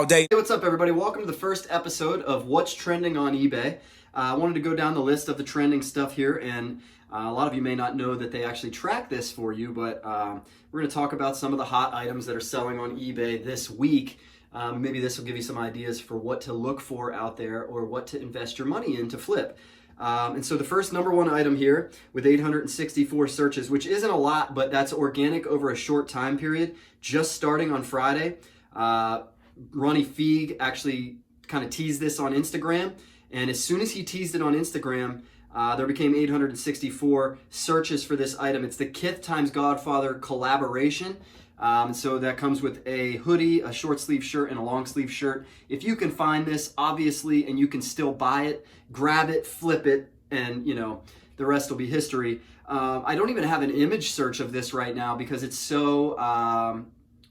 all day. Hey, what's up, everybody? Welcome to the first episode of What's Trending on eBay. I wanted to go down the list of the trending stuff here, and a lot of you may not know that they actually track this for you, but we're going to talk about some of the hot items that are selling on eBay this week. Maybe this will give you some ideas for what to look for out there or what to invest your money in to flip. And so the first number one item here with 864 searches, which isn't a lot, but that's organic over a short time period, just starting on Friday. Ronnie Feig actually kind of teased this on Instagram, and as soon as he teased it on Instagram, there became 864 searches for this item. It's the KITT Times Godfather collaboration. So that comes with a hoodie, a short sleeve shirt, and a long sleeve shirt. If you can find this, obviously, and you can still buy it, grab it, flip it, and the rest will be history. I don't even have an image search of this right now because it's so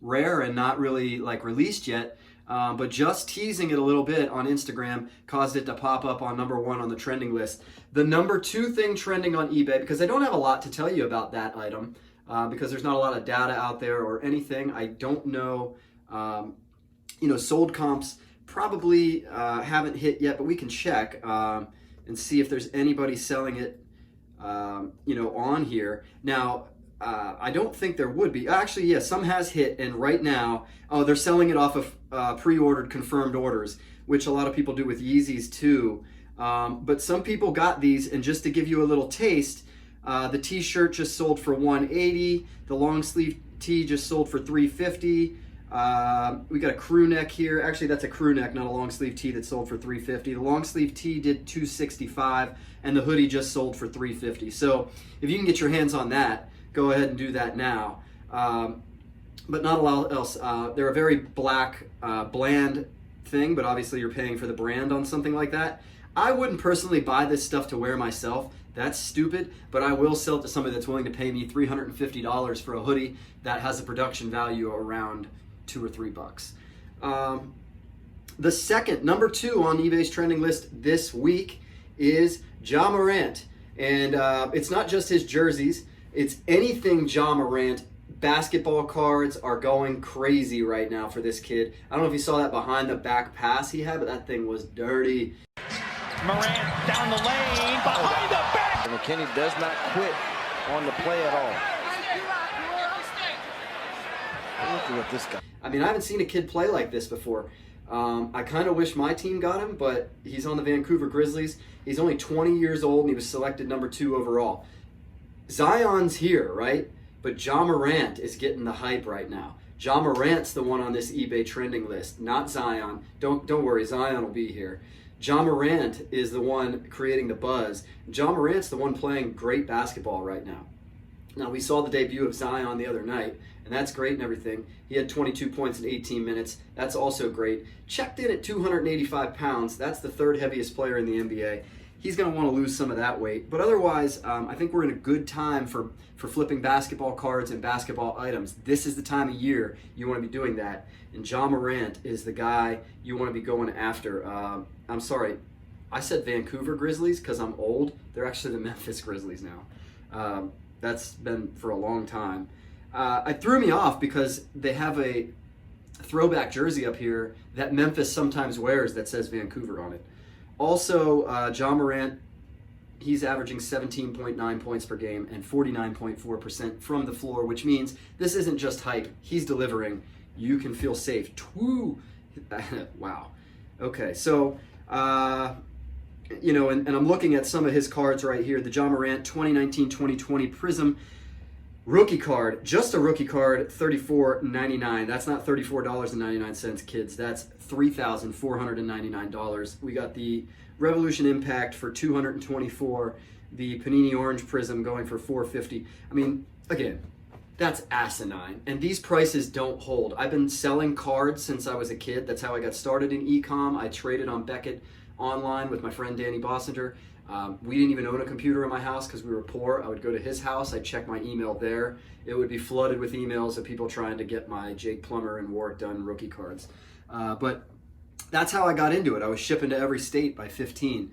rare and not really like released yet. But just teasing it a little bit on Instagram caused it to pop up on number one on the trending list. The number two thing trending on eBay, because I don't have a lot to tell you about that item, because there's not a lot of data out there or anything. I don't know, sold comps probably haven't hit yet, but we can check and see if there's anybody selling it, on here. Now, I don't think there would be. Actually, yeah, some has hit, and right now, they're selling it off of pre-ordered confirmed orders, which a lot of people do with Yeezys too. But some people got these, and just to give you a little taste, the t-shirt just sold for $180. The long sleeve tee just sold for $350. We got a crew neck here. Actually, that's a crew neck, not a long sleeve tee, that sold for $350. The long sleeve tee did $265, and the hoodie just sold for $350. So if you can get your hands on that, go ahead and do that now. But not a lot else. They're a very black, bland thing, but obviously you're paying for the brand on something like that. I wouldn't personally buy this stuff to wear myself. That's stupid, but I will sell it to somebody that's willing to pay me $350 for a hoodie that has a production value around $2 or $3. The second, number two on eBay's trending list this week is Ja Morant. And it's not just his jerseys. It's anything Ja Morant. Basketball cards are going crazy right now for this kid. I don't know if you saw that behind the back pass he had, but that thing was dirty. Morant down the lane, behind the back. And McKinney does not quit on the play at all. Look at this guy. I mean, I haven't seen a kid play like this before. I kind of wish my team got him, but he's on the Vancouver Grizzlies. He's only 20 years old, and he was selected number 2 overall. Zion's here, right? But Ja Morant is getting the hype right now. Ja Morant's the one on this eBay trending list, not Zion. Don't worry, Zion will be here. Ja Morant is the one creating the buzz. Ja Morant's the one playing great basketball right now. Now, we saw the debut of Zion the other night, and that's great and everything. He had 22 points in 18 minutes. That's also great. Checked in at 285 pounds. That's the third heaviest player in the NBA. He's going to want to lose some of that weight. But otherwise, I think we're in a good time for flipping basketball cards and basketball items. This is the time of year you want to be doing that. And Ja Morant is the guy you want to be going after. I'm sorry, I said Vancouver Grizzlies because I'm old. They're actually the Memphis Grizzlies now. That's been for a long time. It threw me off because they have a throwback jersey up here that Memphis sometimes wears that says Vancouver on it. Also, Ja Morant, he's averaging 17.9 points per game and 49.4% from the floor, which means this isn't just hype. He's delivering. You can feel safe. Wow. Okay, so, and I'm looking at some of his cards right here. The Ja Morant 2019-2020 Prism rookie card, just a rookie card, $34.99. That's not $34.99, kids. That's $3,499. We got the Revolution Impact for $224. The Panini Orange Prism going for $450. I mean, again, that's asinine. And these prices don't hold. I've been selling cards since I was a kid. That's how I got started in e-com. I traded on Beckett online with my friend Danny Bossinger. We didn't even own a computer in my house because we were poor. I would go to his house. I'd check my email there. It would be flooded with emails of people trying to get my Jake Plummer and Warwick Dunn rookie cards. But that's how I got into it. I was shipping to every state by 15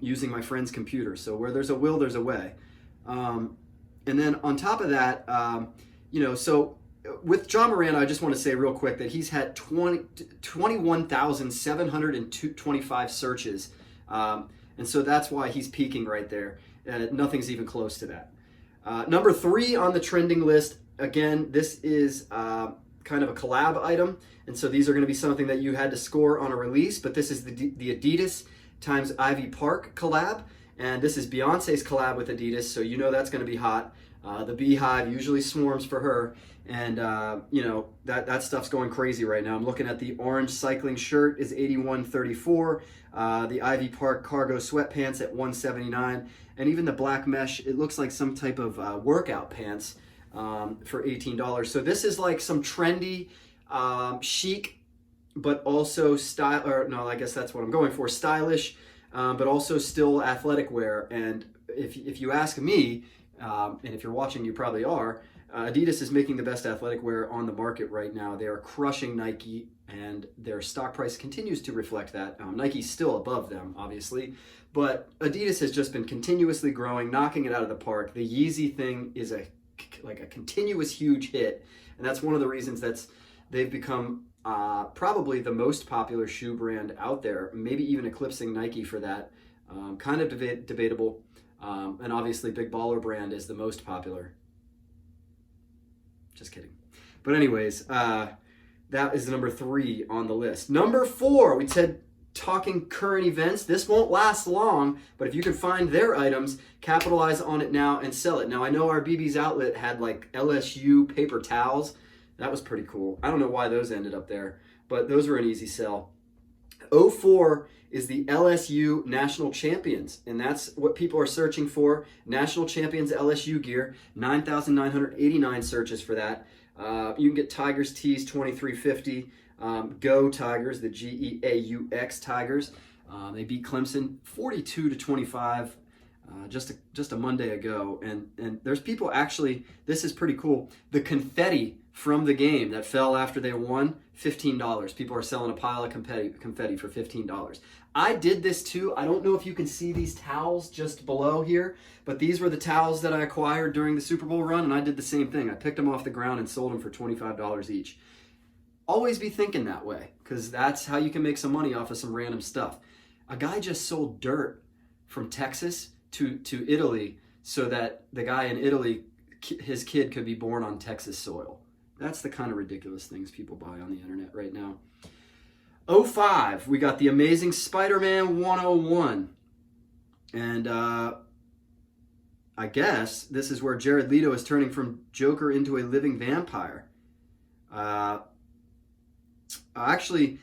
using my friend's computer. So where there's a will, there's a way. And then on top of that, so with John Moran, I just want to say real quick that he's had 21,725 searches. And so that's why he's peaking right there. Nothing's even close to that. Number 3 on the trending list, again, this is kind of a collab item. And so these are going to be something that you had to score on a release. But this is the Adidas times Ivy Park collab. And this is Beyonce's collab with Adidas. So you know that's going to be hot. The Beehive usually swarms for her. And, you know, that stuff's going crazy right now. I'm looking at the orange cycling shirt is $81.34. The Ivy Park cargo sweatpants at $179. And even the black mesh, it looks like some type of workout pants for $18. So this is like some trendy, chic, but also style, or no, I guess that's what I'm going for, stylish, but also still athletic wear. And if you ask me, and if you're watching, you probably are, Adidas is making the best athletic wear on the market right now. They are crushing Nike, and their stock price continues to reflect that. Nike's still above them, obviously, but Adidas has just been continuously growing, knocking it out of the park. The Yeezy thing is like a continuous huge hit, and that's one of the reasons they've become probably the most popular shoe brand out there, maybe even eclipsing Nike for that. Kind of debatable, and obviously Big Baller Brand is the most popular. Just kidding. But anyways, that is number 3 on the list. Number 4, we said talking current events. This won't last long, but if you can find their items, capitalize on it now and sell it. Now, I know our BB's Outlet had like LSU paper towels. That was pretty cool. I don't know why those ended up there, but those were an easy sell. 04 is the LSU National Champions, and that's what people are searching for. National Champions LSU gear, 9,989 searches for that. You can get Tigers tees, $23.50. Go Tigers, the Geaux Tigers. They beat Clemson 42-25 just a Monday ago, and there's people actually. This is pretty cool. The confetti from the game that fell after they won, $15. People are selling a pile of confetti for $15. I did this too. I don't know if you can see these towels just below here, but these were the towels that I acquired during the Super Bowl run, and I did the same thing. I picked them off the ground and sold them for $25 each. Always be thinking that way, because that's how you can make some money off of some random stuff. A guy just sold dirt from Texas to Italy so that the guy in Italy, his kid could be born on Texas soil. That's the kind of ridiculous things people buy on the internet right now. 05, we got the Amazing SpiderMan 101. And I guess this is where Jared Leto is turning from Joker into a living vampire. Actually,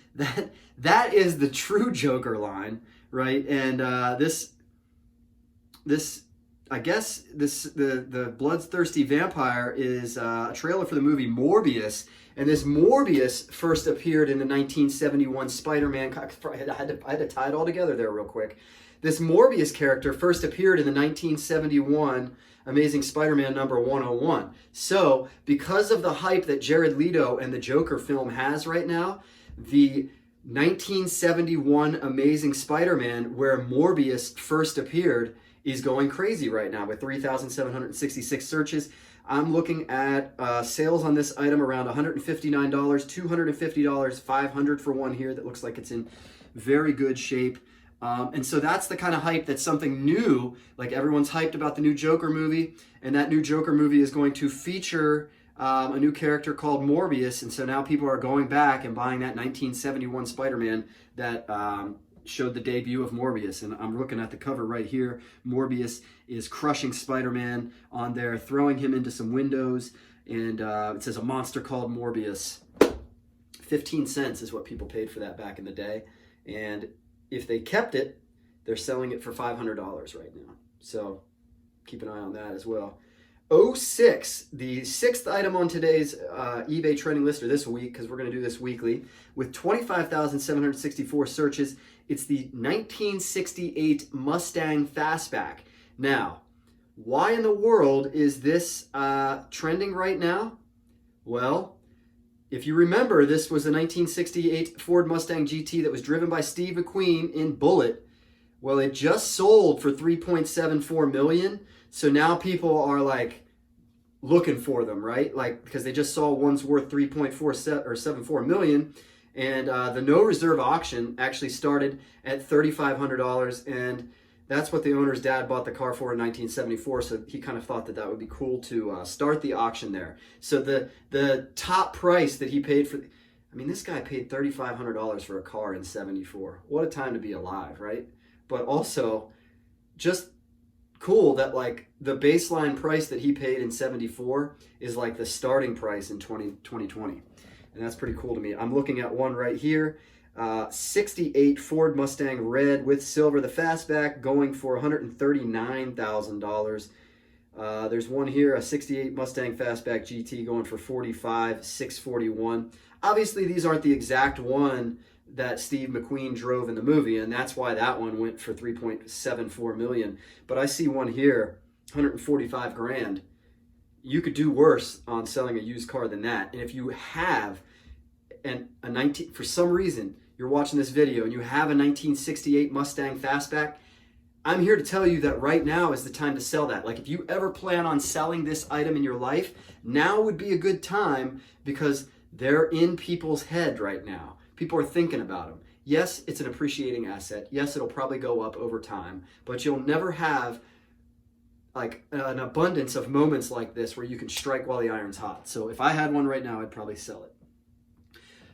that is the true Joker line, right? And this I guess the bloodthirsty vampire is a trailer for the movie Morbius, and this Morbius first appeared in the 1971 Spider-Man. I had to tie it all together there real quick. This Morbius character first appeared in the 1971 Amazing Spider-Man number 101. So, because of the hype that Jared Leto and the Joker film has right now, the 1971 Amazing Spider-Man, where Morbius first appeared, is going crazy right now with 3,766 searches. I'm looking at sales on this item around $159, $250, $500 for one here that looks like it's in very good shape. And so that's the kind of hype that's something new, like everyone's hyped about the new Joker movie, and that new Joker movie is going to feature a new character called Morbius, and so now people are going back and buying that 1971 Spider-Man that showed the debut of Morbius. And I'm looking at the cover right here. Morbius is crushing Spider-Man on there, throwing him into some windows, and it says a monster called Morbius. 15 cents is what people paid for that back in the day, and if they kept it, they're selling it for $500 right now. So keep an eye on that as well. 06, the 6th item on today's eBay trending list, or this week, because we're going to do this weekly, with 25,764 searches. It's the 1968 Mustang Fastback. Now, why in the world is this trending right now? Well, if you remember, this was the 1968 Ford Mustang GT that was driven by Steve McQueen in Bullitt. Well, it just sold for $3.74 million. So now people are like, looking for them, right? Like, because they just saw one's worth 3.74 million, and the no reserve auction actually started at $3,500, and that's what the owner's dad bought the car for in 1974. So he kind of thought that that would be cool to start the auction there. So the top price that he paid for, I mean, this guy paid $3,500 for a car in '74. What a time to be alive, right? But also, just cool that like the baseline price that he paid in '74 is like the starting price in 2020. And that's pretty cool to me. I'm looking at one right here. 68 Ford Mustang Red with silver, the Fastback, going for $139,000. There's one here, a 68 Mustang Fastback GT, going for $45,641. Obviously, these aren't the exact one that Steve McQueen drove in the movie, and that's why that one went for $3.74 million. But I see one here, 145 grand. You could do worse on selling a used car than that. And if you have for some reason you're watching this video and you have a 1968 Mustang Fastback, I'm here to tell you that right now is the time to sell that. Like, if you ever plan on selling this item in your life, now would be a good time, because they're in people's head right now. People are thinking about them. Yes, it's an appreciating asset. Yes, it'll probably go up over time, but you'll never have like an abundance of moments like this where you can strike while the iron's hot. So if I had one right now, I'd probably sell it.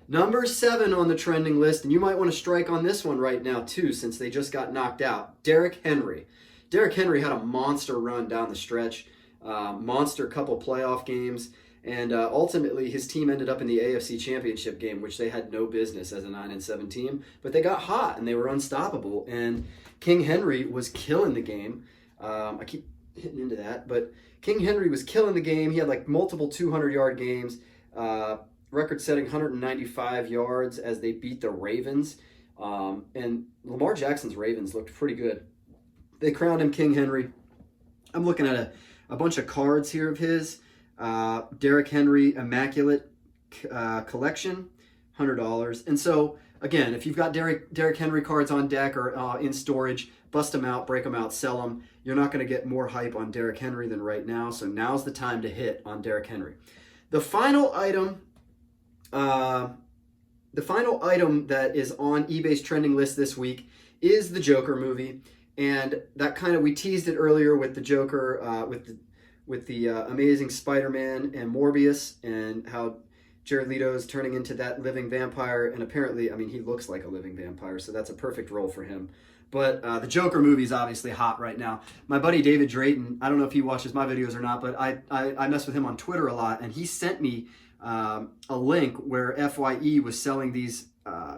Number 7 on the trending list, and you might want to strike on this one right now too, since they just got knocked out, Derrick Henry. Derrick Henry had a monster run down the stretch, monster couple playoff games, and ultimately his team ended up in the AFC Championship game, which they had no business as a 9-7 team, but they got hot and they were unstoppable, and King Henry was killing the game. I keep hitting into that, but King Henry was killing the game. He had like multiple 200-yard games, record-setting 195 yards as they beat the Ravens. And Lamar Jackson's Ravens looked pretty good. They crowned him King Henry. I'm looking at a bunch of cards here of his. Derrick Henry Immaculate Collection, $100. And so, again, if you've got Derrick Henry cards on deck or in storage, bust them out, break them out, sell them. You're not going to get more hype on Derrick Henry than right now, so now's the time to hit on Derrick Henry. The final item that is on eBay's trending list this week is the Joker movie, and that we teased it earlier with the Joker, with the amazing SpiderMan and Morbius, and how Jared Leto is turning into that living vampire, and apparently, I mean, he looks like a living vampire, so that's a perfect role for him. But the Joker movie is obviously hot right now. My buddy David Drayton, I don't know if he watches my videos or not, but I mess with him on Twitter a lot, and he sent me a link where FYE was selling these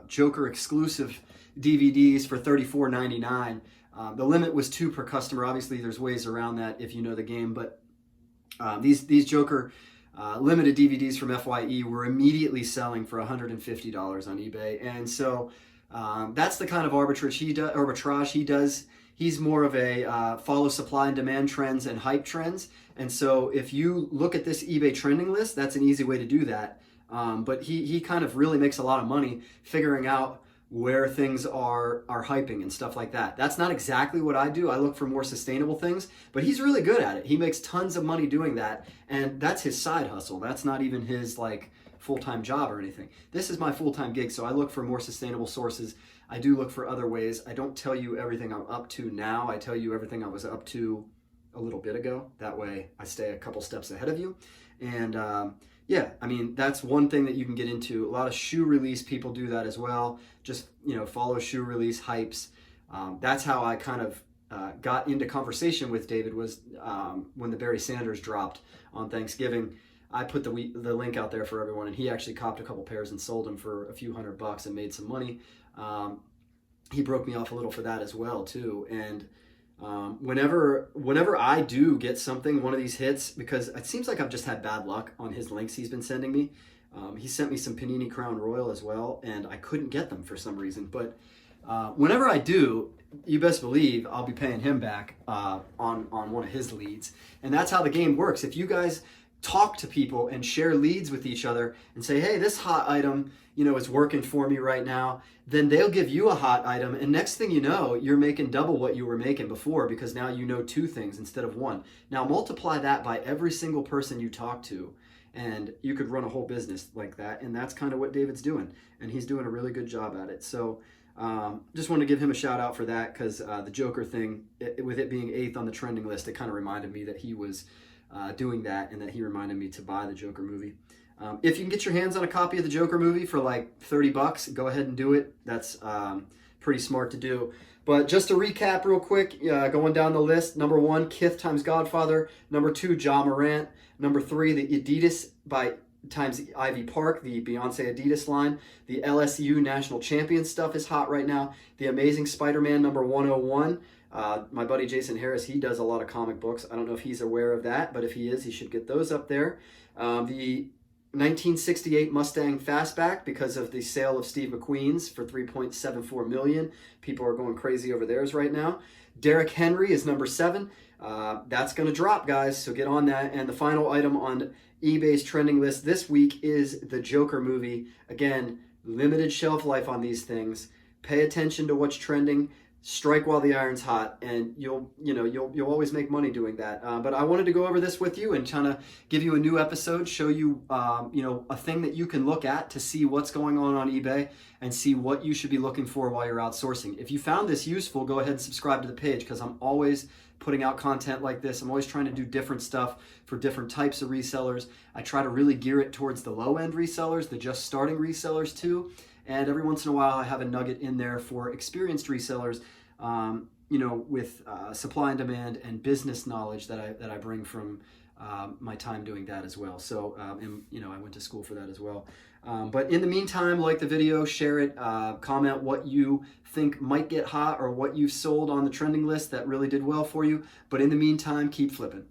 Joker exclusive DVDs for $34.99. The limit was 2 per customer. Obviously, there's ways around that if you know the game, but these Joker limited DVDs from FYE were immediately selling for $150 on eBay, and so that's the kind of arbitrage he does. He's more of a follow supply and demand trends and hype trends. And so if you look at this eBay trending list, that's an easy way to do that. But he kind of really makes a lot of money figuring out where things are hyping and stuff like that. That's not exactly what I do. I look for more sustainable things, but he's really good at it. He makes tons of money doing that, and that's his side hustle. That's not even his like full-time job or anything. This is my full-time gig, so I look for more sustainable sources. I do look for other ways. I don't tell you everything I'm up to now. I tell you everything I was up to a little bit ago. That way I stay a couple steps ahead of you. And yeah, I mean, that's one thing that you can get into. A lot of shoe release people do that as well. Just, follow shoe release hypes. That's how I kind of got into conversation with David, was when the Barry Sanders dropped on Thanksgiving. I put the link out there for everyone, and he actually copped a couple pairs and sold them for a few $100 and made some money. He broke me off a little for that as well too. And whenever I do get something, one of these hits, because it seems like I've just had bad luck on his links he's been sending me. He sent me some Panini Crown Royal as well, and I couldn't get them for some reason. But whenever I do, you best believe I'll be paying him back on one of his leads. And that's how the game works. If you guys talk to people and share leads with each other and say, hey, this hot item, you know, is working for me right now, then they'll give you a hot item, and next thing you know, you're making double what you were making before, because now you know 2 things instead of 1. Now multiply that by every single person you talk to, and you could run a whole business like that. And that's kind of what David's doing, and he's doing a really good job at it. So just wanted to give him a shout out for that, because the Joker thing, with it being 8th on the trending list, it kind of reminded me that he was doing that, and that he reminded me to buy the Joker movie. If you can get your hands on a copy of the Joker movie for like $30, go ahead and do it. That's pretty smart to do. But just to recap real quick, going down the list: number 1, KITT Times Godfather; number 2, Ja Morant; number 3, the Adidas by times Ivy Park, the Beyonce Adidas line; the LSU National Champion stuff is hot right now; the Amazing Spider-Man number 101. My buddy Jason Harris, he does a lot of comic books. I don't know if he's aware of that, but if he is, he should get those up there. The 1968 Mustang Fastback, because of the sale of Steve McQueen's for $3.74 million. People are going crazy over theirs right now. Derrick Henry is number 7. That's going to drop, guys, so get on that. And the final item on eBay's trending list this week is the Joker movie. Again, limited shelf life on these things. Pay attention to what's trending. Strike while the iron's hot, and you'll always make money doing that. But I wanted to go over this with you and kind of give you a new episode, show you a thing that you can look at to see what's going on eBay and see what you should be looking for while you're outsourcing. If you found this useful, go ahead and subscribe to the page, because I'm always putting out content like this. I'm always trying to do different stuff for different types of resellers. I try to really gear it towards the low-end resellers, the just starting resellers too. And every once in a while, I have a nugget in there for experienced resellers, with supply and demand and business knowledge that I bring from my time doing that as well. So, I went to school for that as well. But in the meantime, like the video, share it, comment what you think might get hot or what you've sold on the trending list that really did well for you. But in the meantime, keep flipping.